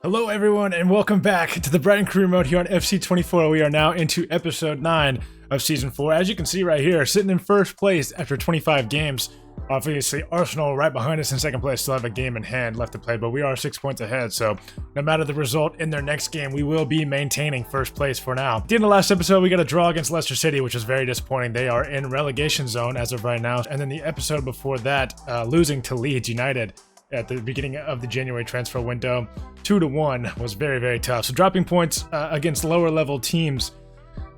Hello everyone and welcome back to the Brighton career mode here on FC24. We are now into episode 9 of season 4. As you can see right here, sitting in first place after 25 games. Obviously Arsenal right behind us in second place still have a game in hand left to play, but we are 6 points ahead, so no matter the result in their next game, we will be maintaining first place for now. At the end of the last episode, we got a draw against Leicester City, which was very disappointing. They are in relegation zone as of right now, and then the episode before that, losing to Leeds United at the beginning of the January transfer window, 2-1 was very, very tough. So dropping points against lower level teams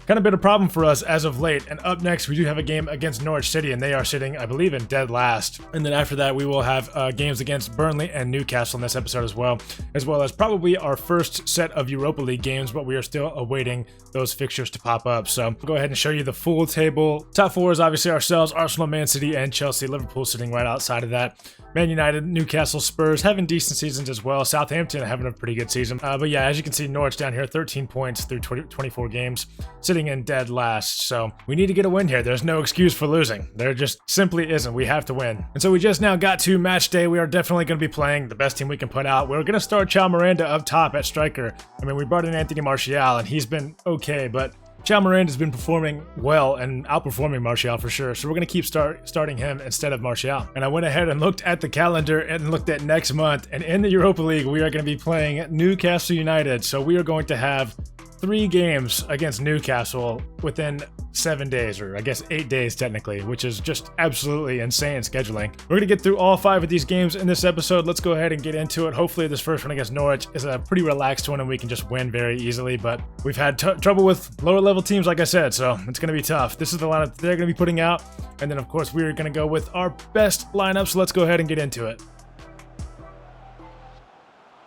kind of been a problem for us as of late. And up next, we do have a game against Norwich City, and they are sitting, I believe, in dead last. And then after that, we will have games against Burnley and Newcastle in this episode as well as probably our first set of Europa League games, but we are still awaiting those fixtures to pop up. So I'll go ahead and show you the full table. Top four is obviously ourselves, Arsenal, Man City, and Chelsea. Liverpool sitting right outside of that. Man United, Newcastle, Spurs having decent seasons as well. Southampton having a pretty good season. But yeah, as you can see, Norwich down here, 13 points through 24 games, sitting in dead last. So we need to get a win here. There's no excuse for losing. There just simply isn't. We have to win. And so we just now got to match day. We are definitely going to be playing the best team we can put out. We're going to start Chal Miranda up top at striker. I mean, we brought in Anthony Martial, and he's been okay, but Chal Miranda's been performing well and outperforming Martial for sure, so we're going to keep starting him instead of Martial. And I went ahead and looked at the calendar and looked at next month, and in the Europa League, we are going to be playing Newcastle United, so we are going to have 3 games against Newcastle within 7 days, or I guess 8 days technically, which is just absolutely insane scheduling. We're going to get through all 5 of these games in this episode. Let's go ahead and get into it. Hopefully this first one against Norwich is a pretty relaxed one and we can just win very easily, but we've had trouble with lower level teams, like I said, so it's going to be tough. This is the lineup they're going to be putting out, and then of course we're going to go with our best lineup, so let's go ahead and get into it.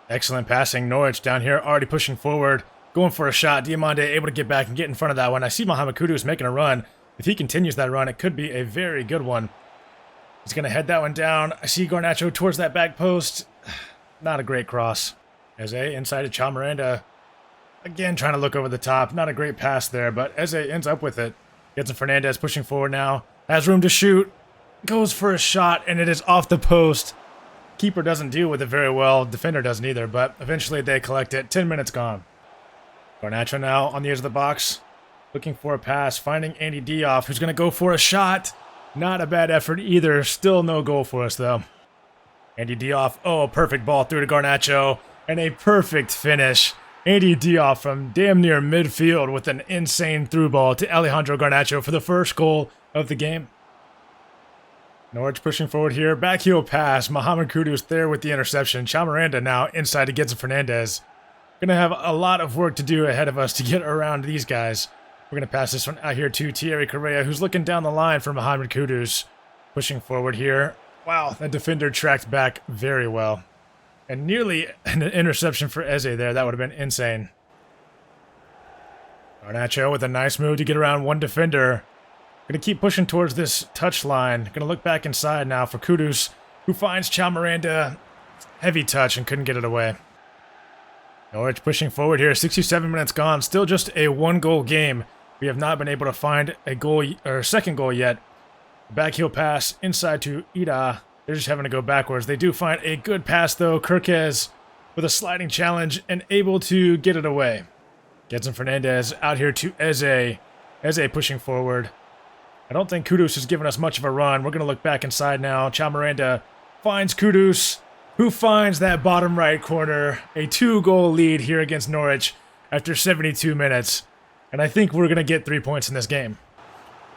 Excellent passing. Norwich down here already pushing forward. Going for a shot. Diomande able to get back and get in front of that one. I see Mohamed Kudus making a run. If he continues that run, it could be a very good one. He's going to head that one down. I see Garnacho towards that back post. Not a great cross. Eze inside to Chal Miranda. Again, trying to look over the top. Not a great pass there, but Eze ends up with it. Getson Fernandez pushing forward now. Has room to shoot. Goes for a shot, and it is off the post. Keeper doesn't deal with it very well. Defender doesn't either, but eventually they collect it. 10 minutes gone. Garnacho now on the edge of the box, looking for a pass, finding Andy Diouf, who's going to go for a shot. Not a bad effort either. Still no goal for us, though. Andy Diouf, oh, a perfect ball through to Garnacho, and a perfect finish. Andy Diouf from damn near midfield with an insane through ball to Alejandro Garnacho for the first goal of the game. Norwich pushing forward here. Backheel pass. Mohamed Kudus there with the interception. Chal Miranda now inside to Gedson Fernandez. Going to have a lot of work to do ahead of us to get around these guys. We're going to pass this one out here to Thierry Correa, who's looking down the line for Mohamed Kudus. Pushing forward here. Wow, that defender tracked back very well. And nearly an interception for Eze there. That would have been insane. Garnacho with a nice move to get around one defender. Going to keep pushing towards this touch line. Going to look back inside now for Kudus, who finds Chal Miranda. Heavy touch and couldn't get it away. Norwich pushing forward here, 67 minutes gone, still just a 1-goal game. We have not been able to find a goal or second goal yet. Backheel pass inside to Ida. They're just having to go backwards. They do find a good pass though. Kirkez with a sliding challenge and able to get it away. Gedson Fernandez out here to Eze. Eze pushing forward. I don't think Kudus has given us much of a run. We're going to look back inside now. Chal Miranda finds Kudus, who finds that bottom right corner. A 2-goal lead here against Norwich after 72 minutes. And I think we're going to get 3 points in this game.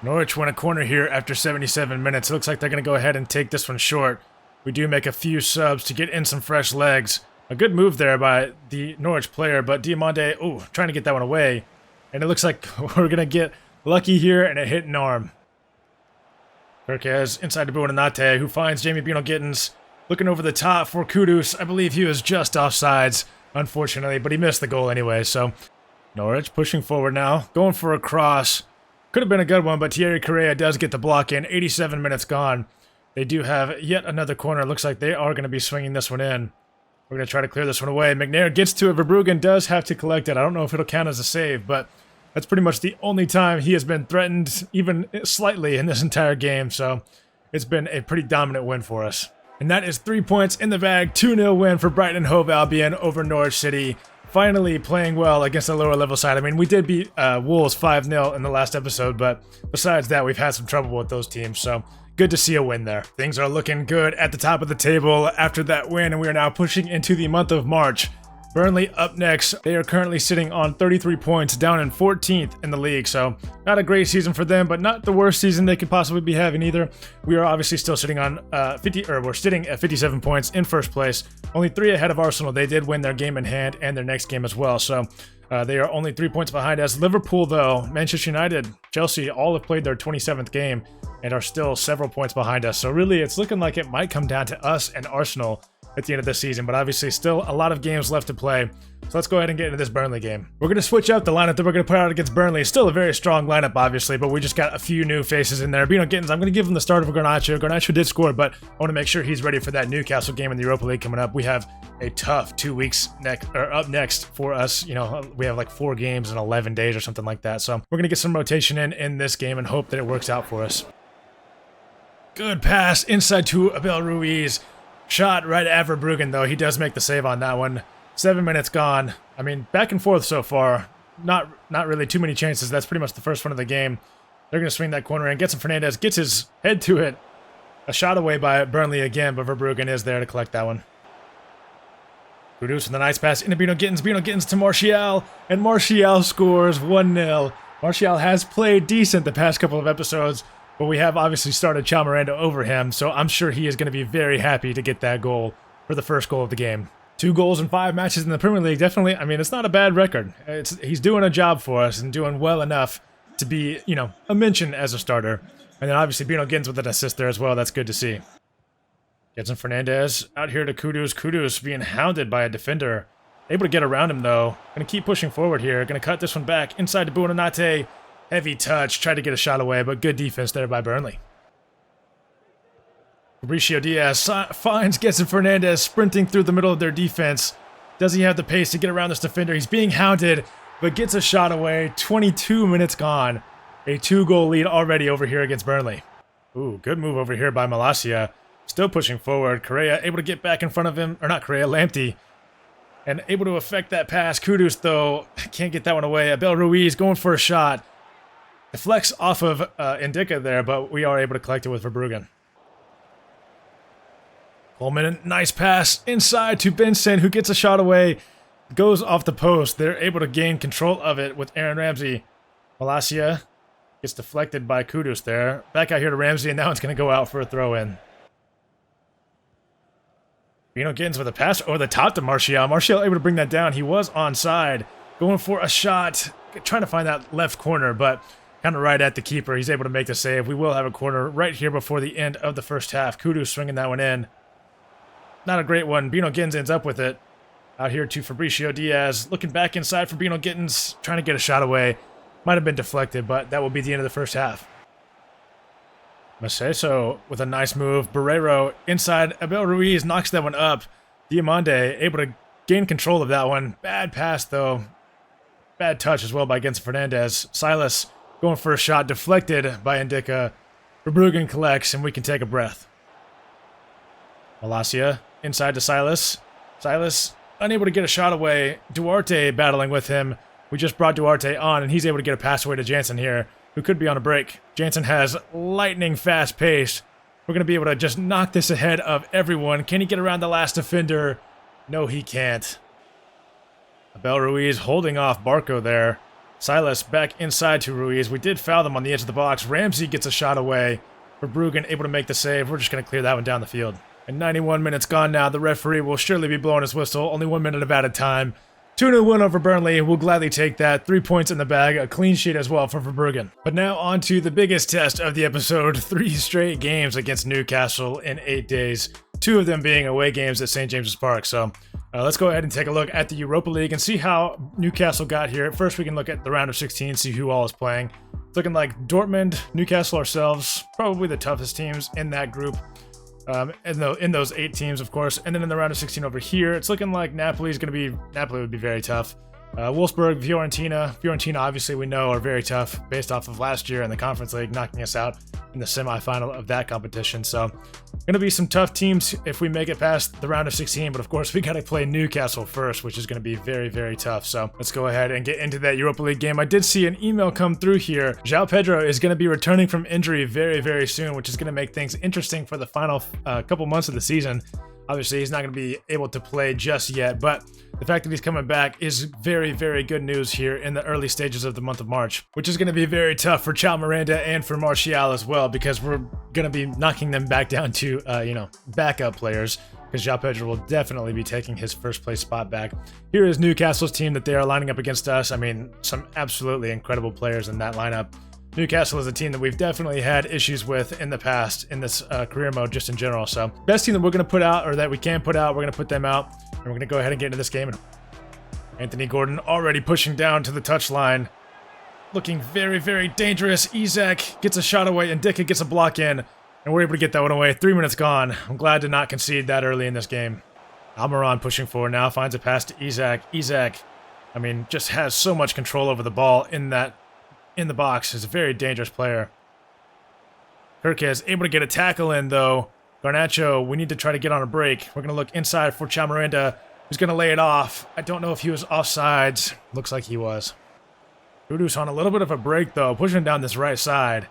Norwich win a corner here after 77 minutes. It looks like they're going to go ahead and take this one short. We do make a few subs to get in some fresh legs. A good move there by the Norwich player, but Diomande, trying to get that one away. And it looks like we're going to get lucky here and a hit an arm. Kirkez inside to Buonanotte, who finds Jamie Bino-Gittins. Looking over the top for Kudus. I believe he was just offsides, unfortunately, but he missed the goal anyway, so Norwich pushing forward now, going for a cross. Could have been a good one, but Thierry Correa does get the block in. 87 minutes gone. They do have yet another corner. Looks like they are going to be swinging this one in. We're going to try to clear this one away. McNair gets to it. Verbruggen does have to collect it. I don't know if it'll count as a save, but that's pretty much the only time he has been threatened, even slightly, in this entire game, so it's been a pretty dominant win for us. And that is 3 points in the bag. 2-0 win for Brighton and Hove Albion over Norwich City. Finally playing well against a lower level side. I mean, we did beat Wolves 5-0 in the last episode, but besides that, we've had some trouble with those teams. So good to see a win there. Things are looking good at the top of the table after that win, and we are now pushing into the month of March. Burnley up next. They are currently sitting on 33 points, down in 14th in the league. So not a great season for them, but not the worst season they could possibly be having either. We are obviously still sitting on we're sitting at 57 points in first place, only 3 ahead of Arsenal. They did win their game in hand and their next game as well. So they are only 3 points behind us. Liverpool, though, Manchester United, Chelsea, all have played their 27th game and are still several points behind us. So really, it's looking like it might come down to us and Arsenal at the end of the season, but obviously still a lot of games left to play. So let's go ahead and get into this Burnley game. We're going to switch out the lineup that we're going to put out against Burnley. Still a very strong lineup, obviously, but we just got a few new faces in there. Bino Gittins, I'm going to give him the start of Garnacho. Garnacho did score, but I want to make sure he's ready for that Newcastle game in the Europa League coming up. We have a tough 2 weeks up next for us. You know, we have like 4 games in 11 days or something like that. So we're going to get some rotation in this game and hope that it works out for us. Good pass inside to Abel Ruiz. Shot right at Verbruggen, though. He does make the save on that one. 7 minutes gone. I mean, back and forth so far. Not really too many chances. That's pretty much the first one of the game. They're going to swing that corner in. Getson Fernandez gets his head to it. A shot away by Burnley again, but Verbruggen is there to collect that one. Kudus with a nice pass into Bino Gittins. Bino Gittins to Martial, and Martial scores 1-0. Martial has played decent the past couple of episodes, but we have obviously started Chal Miranda over him, so I'm sure he is going to be very happy to get that goal for the first goal of the game. 2 goals in 5 matches in the Premier League, definitely. I mean, it's not a bad record. He's doing a job for us and doing well enough to be, you know, a mention as a starter. And then obviously Bino Gittins with an assist there as well. That's good to see. Getson Fernandez out here to Kudus. Kudus being hounded by a defender. Able to get around him, though. Going to keep pushing forward here. Going to cut this one back inside to Buonanotte. Heavy touch, tried to get a shot away, but good defense there by Burnley. Fabricio Diaz finds Getson Fernandez sprinting through the middle of their defense. Does he have the pace to get around this defender? He's being hounded, but gets a shot away. 22 minutes gone. A 2-goal lead already over here against Burnley. Ooh, good move over here by Malacia. Still pushing forward. Correa able to get back in front of him. Or not Correa, Lamptey. And able to affect that pass. Kudus, though, can't get that one away. Abel Ruiz going for a shot. Deflects off of Indica there, but we are able to collect it with Verbruggen. Coleman, nice pass inside to Benson, who gets a shot away. Goes off the post. They're able to gain control of it with Aaron Ramsey. Malacia gets deflected by Kudus there. Back out here to Ramsey, and now it's going to go out for a throw-in. Bino Gittins with a pass over the top to Martial. Martial able to bring that down. He was onside. Going for a shot. Trying to find that left corner, but kind of right at the keeper. He's able to make the save. We will have a corner right here before the end of the first half. Kudus swinging that one in. Not a great one. Bino Gittins ends up with it. Out here to Fabricio Diaz. Looking back inside for Bino Gittins. Trying to get a shot away. Might have been deflected, but that will be the end of the first half. Macedo with a nice move. Barreiro inside. Abel Ruiz knocks that one up. Diamande able to gain control of that one. Bad pass, though. Bad touch as well by Getson Fernandez. Silas going for a shot. Deflected by Indica. Verbruggen collects, and we can take a breath. Malacia inside to Silas. Silas unable to get a shot away. Duarte battling with him. We just brought Duarte on, and he's able to get a pass away to Jansen here, who could be on a break. Jansen has lightning fast pace. We're going to be able to just knock this ahead of everyone. Can he get around the last defender? No, he can't. Abel Ruiz holding off Barco there. Silas back inside to Ruiz. We did foul them on the edge of the box. Ramsey gets a shot away. Verbruggen able to make the save. We're just going to clear that one down the field. And 91 minutes gone now. The referee will surely be blowing his whistle. Only 1 minute of added time. 2-0 win over Burnley. We'll gladly take that. 3 points in the bag. A clean sheet as well for Verbruggen. But now on to the biggest test of the episode. 3 straight games against Newcastle in 8 days. 2 of them being away games at St. James's Park. So let's go ahead and take a look at the Europa League and see how Newcastle got here. First, we can look at the round of 16, see who all is playing. It's looking like Dortmund, Newcastle ourselves, probably the toughest teams in that group. In those 8 teams, of course. And then in the round of 16 over here, it's looking like Napoli would be very tough. Wolfsburg, Fiorentina. Fiorentina, obviously, we know are very tough based off of last year in the Conference League, knocking us out in the semifinal of that competition. So, going to be some tough teams if we make it past the round of 16. But of course, we got to play Newcastle first, which is going to be very, very tough. So, let's go ahead and get into that Europa League game. I did see an email come through here. João Pedro is going to be returning from injury very, very soon, which is going to make things interesting for the final couple months of the season. Obviously, he's not going to be able to play just yet, but the fact that he's coming back is very, very good news here in the early stages of the month of March, which is going to be very tough for Chao Miranda and for Martial as well, because we're going to be knocking them back down to, backup players, because João Pedro will definitely be taking his first place spot back. Here is Newcastle's team that they are lining up against us. I mean, some absolutely incredible players in that lineup. Newcastle is a team that we've definitely had issues with in the past in this career mode just in general. So best team that we're going to put out, or that we can put out, we're going to put them out. And we're going to go ahead and get into this game. Anthony Gordon already pushing down to the touchline. Looking very, very dangerous. Isak gets a shot away and Dika gets a block in. And we're able to get that one away. 3 minutes gone. I'm glad to not concede that early in this game. Almiron pushing forward now. Finds a pass to Isak. Isak, I mean, just has so much control over the ball in the box. Is a very dangerous player. Kirkes able to get a tackle in, though. Garnacho, we need to try to get on a break. We're going to look inside for Chao Miranda, who's going to lay it off. I don't know if he was offsides. Looks like he was. Kudus on a little bit of a break, though, pushing down this right side.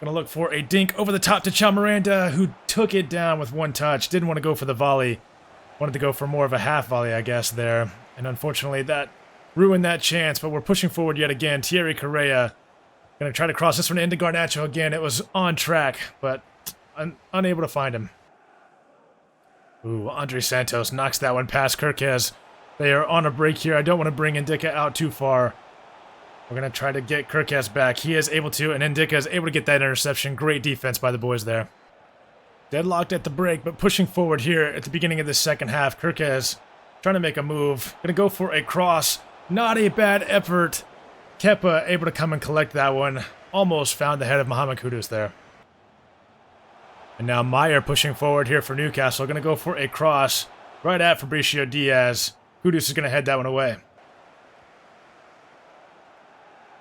Going to look for a dink over the top to Chao Miranda, who took it down with one touch. Didn't want to go for the volley. Wanted to go for more of a half volley, I guess, there. And unfortunately, that ruined that chance, but we're pushing forward yet again. Thierry Correa going to try to cross this one into Garnacho again. It was on track, but unable to find him. Ooh, Andre Santos knocks that one past Kirkes. They are on a break here. I don't want to bring Ndika out too far. We're going to try to get Kirkes back. He is able to, and Ndika is able to get that interception. Great defense by the boys there. Deadlocked at the break, but pushing forward here at the beginning of the second half. Kirkes trying to make a move. Going to go for a cross. Not a bad effort. Kepa able to come and collect that one. Almost found the head of Mohamed Kudus there. And now Meyer pushing forward here for Newcastle. Going to go for a cross right at Fabricio Diaz. Kudus is going to head that one away.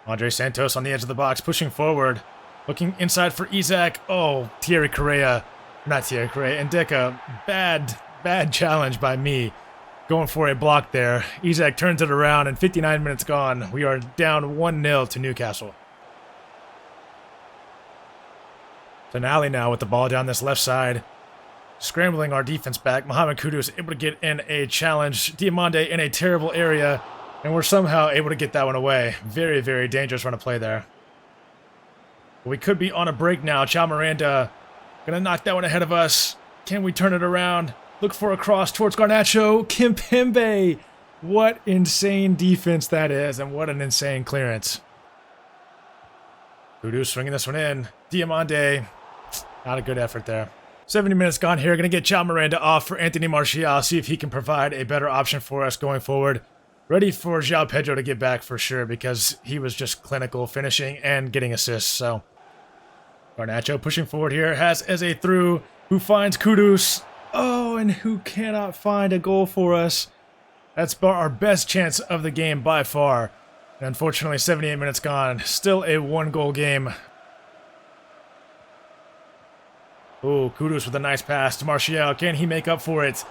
Andre Santos on the edge of the box pushing forward. Looking inside for Isak. Oh, Thierry Correa. Not Thierry Correa. Ndika. Bad challenge by me. Going for a block there. Isak turns it around, and 59 minutes gone. We are down 1-0 to Newcastle. Tonali now with the ball down this left side. Scrambling our defense back. Mohamed Kudus able to get in a challenge. Diomande in a terrible area. And we're somehow able to get that one away. Very, very dangerous run of play there. We could be on a break now. Chao Miranda gonna knock that one ahead of us. Can we turn it around? Look for a cross towards Garnacho. Kimpembe. What insane defense that is, and what an insane clearance. Kudus swinging this one in. Diomande. Not a good effort there. 70 minutes gone here. Going to get Chao Miranda off for Anthony Martial. See if he can provide a better option for us going forward. Ready for João Pedro to get back for sure, because he was just clinical finishing and getting assists. So Garnacho pushing forward here. Has Eze through. Who finds Kudus. Oh, and who cannot find a goal for us. That's our best chance of the game by far. And unfortunately, 78 minutes gone. Still a one-goal game. Oh, Kudus with a nice pass to Martial. Can he make up for it?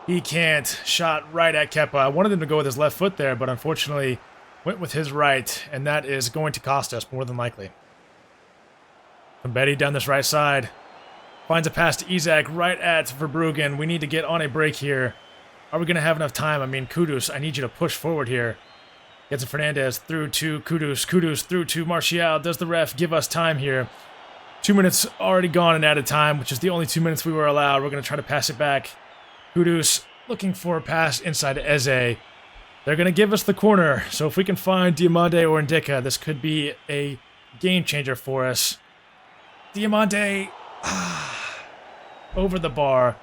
He can't. Shot right at Kepa. I wanted him to go with his left foot there, but unfortunately went with his right, and that is going to cost us more than likely. Betty down this right side. Finds a pass to Isak right at Verbruggen. We need to get on a break here. Are we going to have enough time? I mean, Kudus, I need you to push forward here. Gets it Fernandez through to Kudus. Kudus through to Martial. Does the ref give us time here? 2 minutes already gone and out of time, which is the only 2 minutes we were allowed. We're going to try to pass it back. Kudus looking for a pass inside to Eze. They're going to give us the corner. So if we can find Diomande or Ndika, this could be a game changer for us. Diomande over the bar.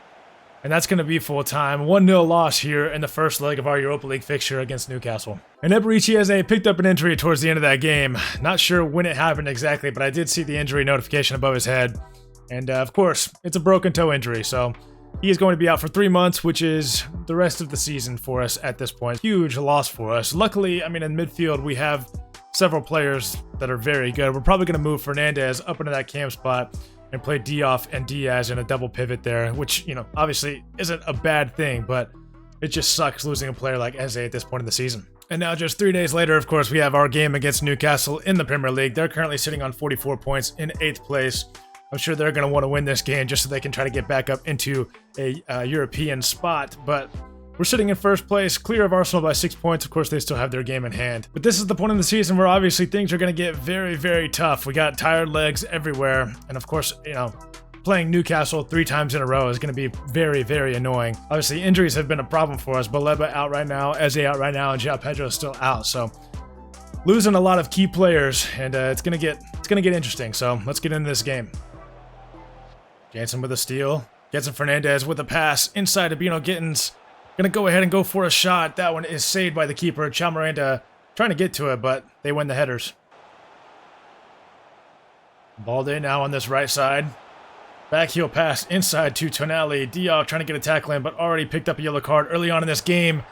And that's going to be full time. 1-0 loss here in the first leg of our Europa League fixture against Newcastle. And Eberechi Eze picked up an injury towards the end of that game. Not sure when it happened exactly, but I did see the injury notification above his head. And of course, it's a broken toe injury, so He is going to be out for 3 months, which is the rest of the season for us at this point. Huge loss for us. Luckily, I mean, in midfield, we have several players that are very good. We're probably going to move Fernandez up into that cam spot and play Diouf and Diaz in a double pivot there, which, you know, obviously isn't a bad thing, but it just sucks losing a player like Eze at this point in the season. And now just 3 days later, of course, we have our game against Newcastle in the Premier League. They're currently sitting on 44 points in 8th place. I'm sure they're going to want to win this game just so they can try to get back up into a European spot, but we're sitting in 1st place, clear of Arsenal by 6 points. Of course, they still have their game in hand. But this is the point in the season where obviously things are going to get very, very tough. We got tired legs everywhere. And of course, you know, playing Newcastle 3 times in a row is going to be very, very annoying. Obviously, injuries have been a problem for us. Baleba out right now, Eze out right now, and João Pedro is still out. So losing a lot of key players, and it's going to get interesting. So let's get into this game. Jansen with a steal. Getson Fernandez with a pass inside to Bino Gittins. Gonna go ahead and go for a shot. That one is saved by the keeper. Miranda trying to get to it, but they win the headers. Balde now on this right side. Back heel pass inside to Tonali. Diouf trying to get a tackle in, but already picked up a yellow card early on in this game.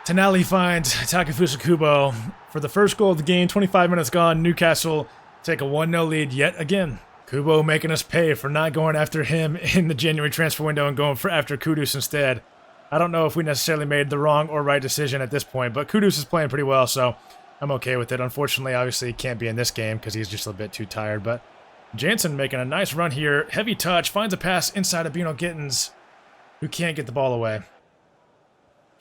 Tonali finds Takefusa Kubo for the first goal of the game. 25 minutes gone. Newcastle take a 1-0 lead yet again. Kubo making us pay for not going after him in the January transfer window and going after Kudus instead. I don't know if we necessarily made the wrong or right decision at this point, but Kudus is playing pretty well, so I'm okay with it. Unfortunately, obviously, he can't be in this game because he's just a bit too tired, but Jansen making a nice run here. Heavy touch, finds a pass inside of Bino Gittins, who can't get the ball away.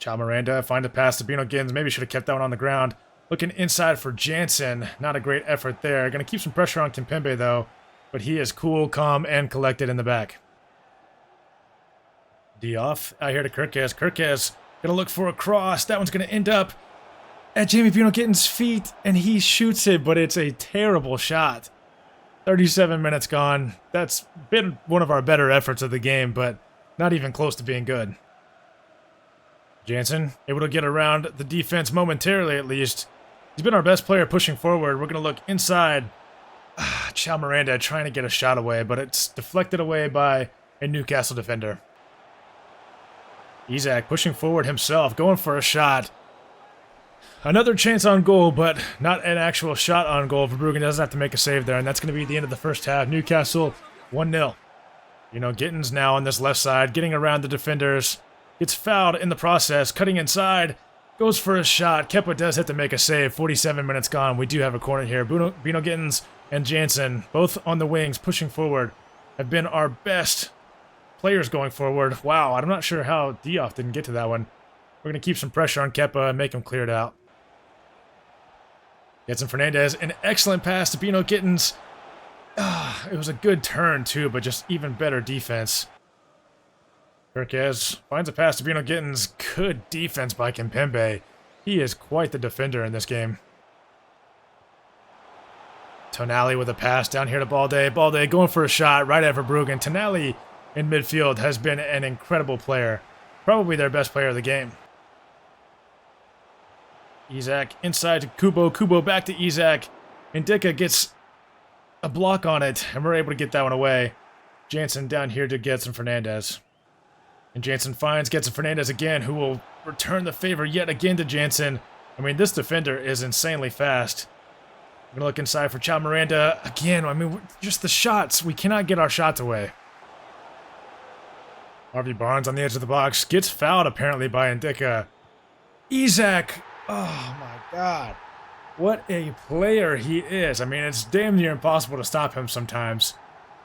Miranda finds a pass to Bino Gittins. Maybe should have kept that one on the ground. Looking inside for Jansen. Not a great effort there. Going to keep some pressure on Kimpembe, though, but he is cool, calm, and collected in the back. Diouf out here to Kirkes. Kirkes gonna look for a cross. That one's gonna end up at Jamie Bino Gittins' feet, and he shoots it, but it's a terrible shot. 37 minutes gone. That's been one of our better efforts of the game, but not even close to being good. Jansen able to get around the defense momentarily, at least. He's been our best player pushing forward. We're gonna look inside. Miranda trying to get a shot away, but it's deflected away by a Newcastle defender. Isak pushing forward himself, going for a shot. Another chance on goal, but not an actual shot on goal. Verbruggen doesn't have to make a save there, and that's going to be the end of the first half. Newcastle 1-0. You know, Gittins now on this left side, getting around the defenders. Gets fouled in the process, cutting inside. Goes for a shot. Kepa does have to make a save. 47 minutes gone. We do have a corner here. Bino Gittins and Jansen, both on the wings, pushing forward, have been our best players going forward. Wow, I'm not sure how Diouf didn't get to that one. We're going to keep some pressure on Kepa and make him clear it out. Getson Fernandez, an excellent pass to Bino Gittins. It was a good turn too, but just even better defense. Kirkes finds a pass to Bino Gittins. Good defense by Kimpembe. He is quite the defender in this game. Tonali with a pass down here to Balde. Balde going for a shot right at Verbruggen. Tonali in midfield has been an incredible player. Probably their best player of the game. Isak inside to Kubo. Kubo back to Isak. Ndicka gets a block on it, and we're able to get that one away. Jansen down here to Getson Fernandez. And Jansen finds Getson Fernandez again, who will return the favor yet again to Jansen. I mean, this defender is insanely fast. I'm going to look inside for Miranda. Again, I mean, just the shots. We cannot get our shots away. Harvey Barnes on the edge of the box. Gets fouled, apparently, by Ndicka. Isak. Oh, my God. What a player he is. I mean, it's damn near impossible to stop him sometimes.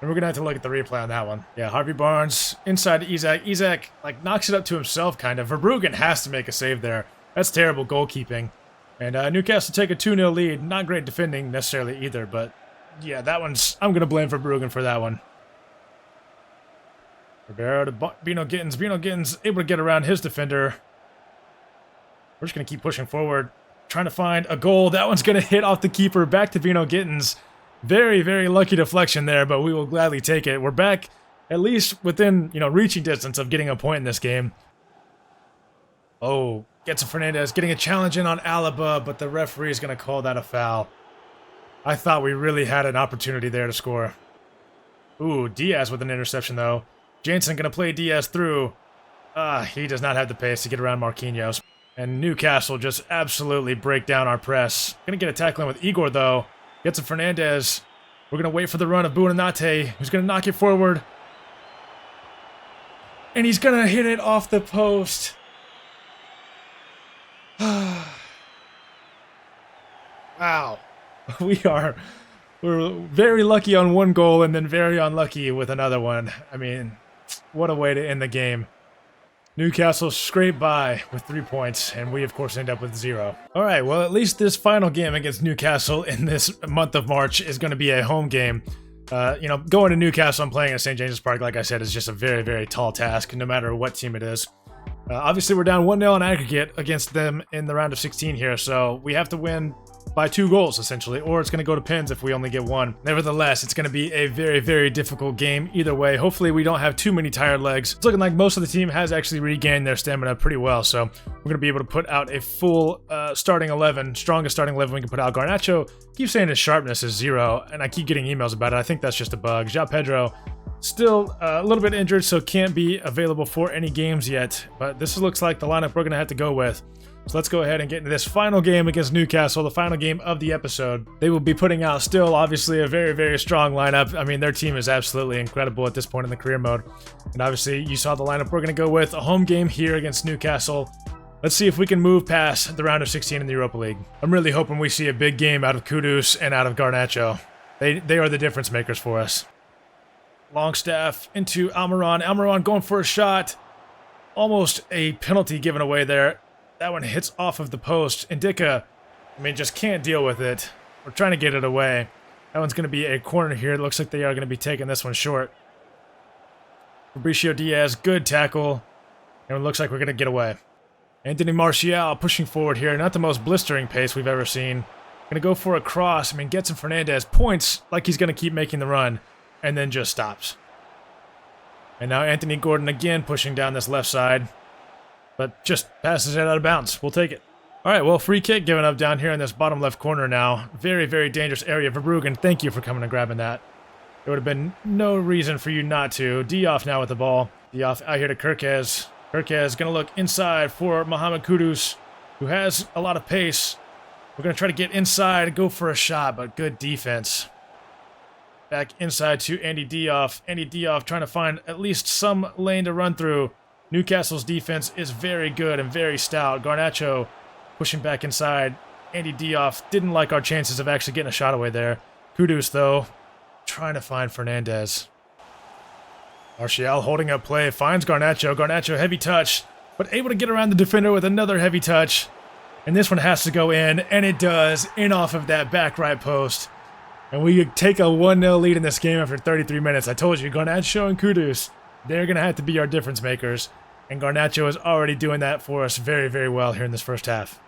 And we're going to have to look at the replay on that one. Yeah, Harvey Barnes inside to Isak. Isak, like, knocks it up to himself, kind of. Verbruggen has to make a save there. That's terrible goalkeeping. And Newcastle take a 2-0 lead. Not great defending necessarily either, but yeah, that one's... I'm going to blame Verbruggen for that one. Ribeiro to Bino Gittins. Bino Gittins able to get around his defender. We're just going to keep pushing forward, trying to find a goal. That one's going to hit off the keeper. Back to Bino Gittins. Very, very lucky deflection there, but we will gladly take it. We're back at least within, you know, reaching distance of getting a point in this game. Oh, Getson Fernandez getting a challenge in on Alaba, but the referee is going to call that a foul. I thought we really had an opportunity there to score. Ooh, Diaz with an interception, though. Jansen going to play Diaz through. He does not have the pace to get around Marquinhos. And Newcastle just absolutely break down our press. Going to get a tackle in with Igor, though. Gets a Fernandez. We're going to wait for the run of Buonanotte, who's going to knock it forward. And he's going to hit it off the post. Wow. We're very lucky on one goal and then very unlucky with another one. I mean, what a way to end the game. Newcastle scraped by with 3 points, and we, of course, end up with 0. All right, well, at least this final game against Newcastle in this month of March is going to be a home game. Going to Newcastle and playing at St. James's Park, like I said, is just a very, very tall task, no matter what team it is. Obviously, we're down 1-0 on aggregate against them in the round of 16 here, so we have to win by 2 goals, essentially, or it's going to go to pins if we only get 1. Nevertheless, it's going to be a very, very difficult game either way. Hopefully, we don't have too many tired legs. It's looking like most of the team has actually regained their stamina pretty well, so we're going to be able to put out a full starting 11, strongest starting 11 we can put out. Garnacho keeps saying his sharpness is 0, and I keep getting emails about it. I think that's just a bug. João Pedro, still a little bit injured, so can't be available for any games yet, but this looks like the lineup we're going to have to go with. So let's go ahead and get into this final game against Newcastle, the final game of the episode. They will be putting out still, obviously, a very, very strong lineup. I mean, their team is absolutely incredible at this point in the career mode. And obviously, you saw the lineup we're going to go with. A home game here against Newcastle. Let's see if we can move past the round of 16 in the Europa League. I'm really hoping we see a big game out of Kudus and out of Garnacho. They are the difference makers for us. Longstaff into Almiron. Almiron going for a shot. Almost a penalty given away there. That one hits off of the post. Indica, just can't deal with it. We're trying to get it away. That one's going to be a corner here. It looks like they are going to be taking this one short. Fabricio Diaz, good tackle. And it looks like we're going to get away. Anthony Martial pushing forward here. Not the most blistering pace we've ever seen. Going to go for a cross. Getson Fernandez points like he's going to keep making the run. And then just stops. And now Anthony Gordon again pushing down this left side. But just passes it out of bounds. We'll take it. All right, well, free kick given up down here in this bottom left corner now. Very, very dangerous area. Verbruggen, thank you for coming and grabbing that. There would have been no reason for you not to. Diop now with the ball. Diop out here to Kirkez. Kirkez going to look inside for Mohamed Kudus, who has a lot of pace. We're going to try to get inside, go for a shot, but good defense. Back inside to Andy Diop. Andy Diop trying to find at least some lane to run through. Newcastle's defense is very good and very stout. Garnacho pushing back inside. Andy Diop didn't like our chances of actually getting a shot away there. Kudus, though, trying to find Fernandez. Martial holding up play, finds Garnacho. Garnacho, heavy touch, but able to get around the defender with another heavy touch. And this one has to go in, and it does, in off of that back right post. And we take a 1-0 lead in this game after 33 minutes. I told you, Garnacho and Kudus, they're going to have to be our difference makers. And Garnacho is already doing that for us very, very well here in this first half.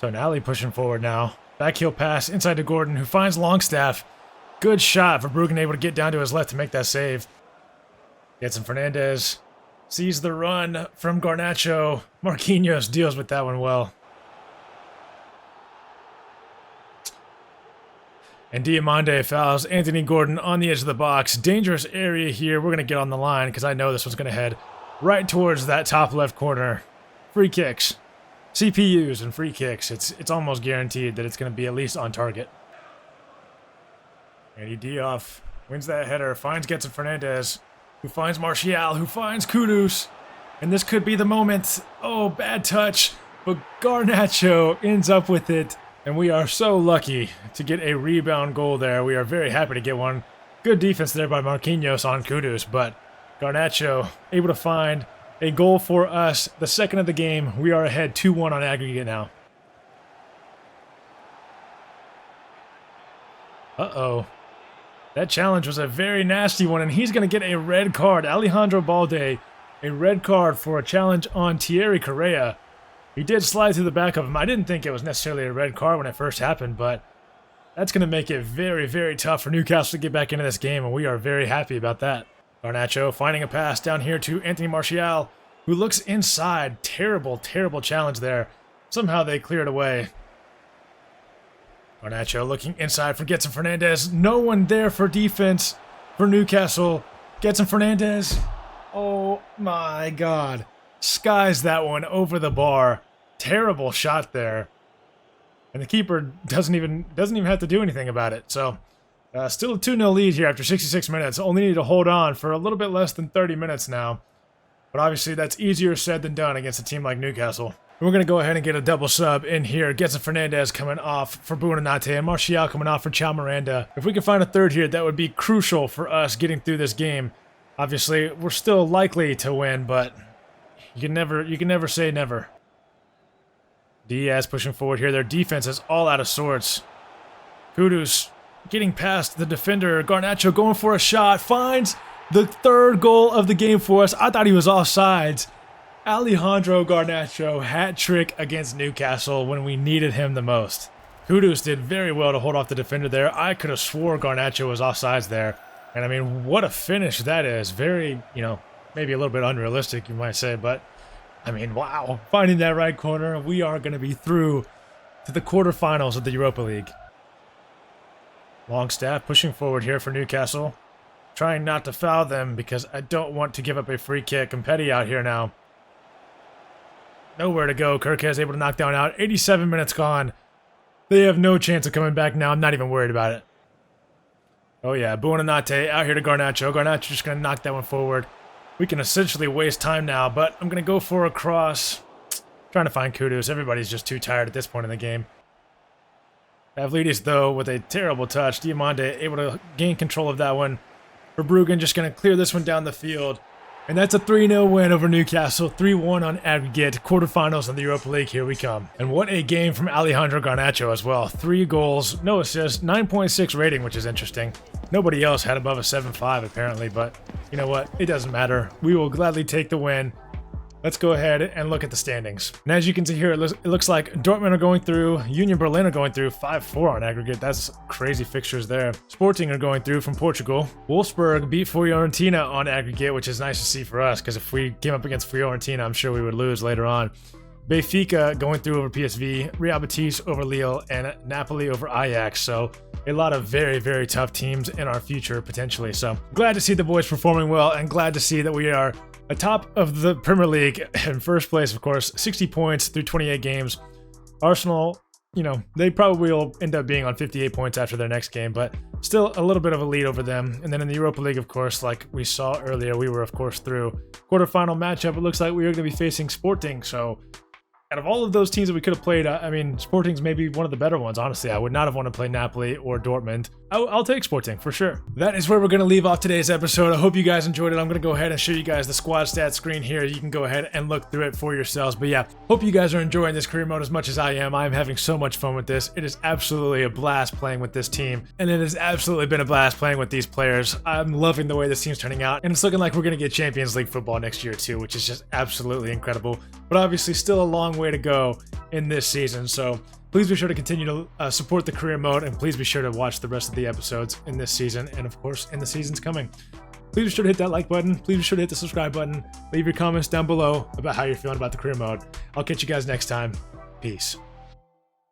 Tonali pushing forward now. Back heel pass inside to Gordon, who finds Longstaff. Good shot for Verbruggen, able to get down to his left to make that save. Getson Fernandez sees the run from Garnacho. Marquinhos deals with that one well. And Diamande fouls Anthony Gordon on the edge of the box. Dangerous area here. We're going to get on the line because I know this one's going to head right towards that top left corner. Free kicks. CPUs and free kicks. It's almost guaranteed that it's going to be at least on target. Andy Diop wins that header. Finds Getson Fernandez. Who finds Martial. Who finds Kudus. And this could be the moment. Oh, bad touch. But Garnacho ends up with it. And we are so lucky to get a rebound goal there. We are very happy to get one. Good defense there by Marquinhos on Kudus, but Garnacho able to find a goal for us. The second of the game. We are ahead 2-1 on aggregate now. Uh-oh. That challenge was a very nasty one, and he's going to get a red card. Alejandro Balde, a red card for a challenge on Thierry Correa. He did slide through the back of him. I didn't think it was necessarily a red card when it first happened, but that's going to make it very, very tough for Newcastle to get back into this game, and we are very happy about that. Garnacho finding a pass down here to Anthony Martial, who looks inside. Terrible, terrible challenge there. Somehow they cleared away. Garnacho looking inside for Getson Fernandez. No one there for defense for Newcastle. Gets him Fernandez. Oh my God. Skies that one over the bar. Terrible shot there. And the keeper doesn't even have to do anything about it. So still a 2-0 lead here after 66 minutes. Only need to hold on for a little bit less than 30 minutes now. But obviously that's easier said than done against a team like Newcastle. We're going to go ahead and get a double sub in here. Getson Fernandez coming off for Buonanotte and Martial coming off for Chao Miranda. If we can find a third here, that would be crucial for us getting through this game. Obviously, we're still likely to win, but you can never say never. Diaz pushing forward here. Their defense is all out of sorts. Kudus getting past the defender. Garnacho going for a shot. Finds the third goal of the game for us. I thought he was offsides. Alejandro Garnacho hat trick against Newcastle when we needed him the most. Kudus did very well to hold off the defender there. I could have swore Garnacho was offsides there. And I mean, what a finish that is. Very, maybe a little bit unrealistic, you might say, but I mean, wow. Finding that right corner, we are going to be through to the quarterfinals of the Europa League. Longstaff pushing forward here for Newcastle. Trying not to foul them because I don't want to give up a free kick. And Petty out here now. Nowhere to go. Kirkes able to knock down out. 87 minutes gone. They have no chance of coming back now. I'm not even worried about it. Oh yeah, Buonanotte out here to Garnacho. Garnacho just going to knock that one forward. We can essentially waste time now, but I'm going to go for a cross. Trying to find Kudus. Everybody's just too tired at this point in the game. Pavlidis, though, with a terrible touch. Diamande able to gain control of that one. Verbruggen just going to clear this one down the field. And that's a 3-0 win over Newcastle. 3-1 on aggregate. Quarterfinals of the Europa League. Here we come. And what a game from Alejandro Garnacho as well. 3 goals, no assists, 9.6 rating, which is interesting. Nobody else had above a 7.5 apparently, but you know what? It doesn't matter. We will gladly take the win. Let's go ahead and look at the standings. And as you can see here, it looks like Dortmund are going through, Union Berlin are going through 5-4 on aggregate. That's crazy fixtures there. Sporting are going through from Portugal. Wolfsburg beat Fiorentina on aggregate, which is nice to see for us, because if we came up against Fiorentina, I'm sure we would lose later on. Benfica going through over PSV, Real Betis over Lille, and Napoli over Ajax. So a lot of very, very tough teams in our future, potentially. So glad to see the boys performing well, and glad to see that we are atop of the Premier League in first place, of course. 60 points through 28 games. Arsenal, they probably will end up being on 58 points after their next game, but still a little bit of a lead over them. And then in the Europa League, of course, like we saw earlier, we were, of course, through quarterfinal matchup. It looks like we are going to be facing Sporting, so out of all of those teams that we could have played, I mean, Sporting's maybe one of the better ones, honestly. I would not have wanted to play Napoli or Dortmund. I'll take Sporting, for sure. That is where we're going to leave off today's episode. I hope you guys enjoyed it. I'm going to go ahead and show you guys the squad stats screen here. You can go ahead and look through it for yourselves. But yeah, hope you guys are enjoying this career mode as much as I am. I'm having so much fun with this. It is absolutely a blast playing with this team. And it has absolutely been a blast playing with these players. I'm loving the way this team's turning out. And it's looking like we're going to get Champions League football next year too, which is just absolutely incredible. But obviously still a long way to go in this season, so please be sure to continue to support the career mode, and please be sure to watch the rest of the episodes in this season, and of course in the seasons coming. Please be sure to hit that like button, please be sure to hit the subscribe button, leave your comments down below about how you're feeling about the career mode. I'll catch you guys next time. Peace.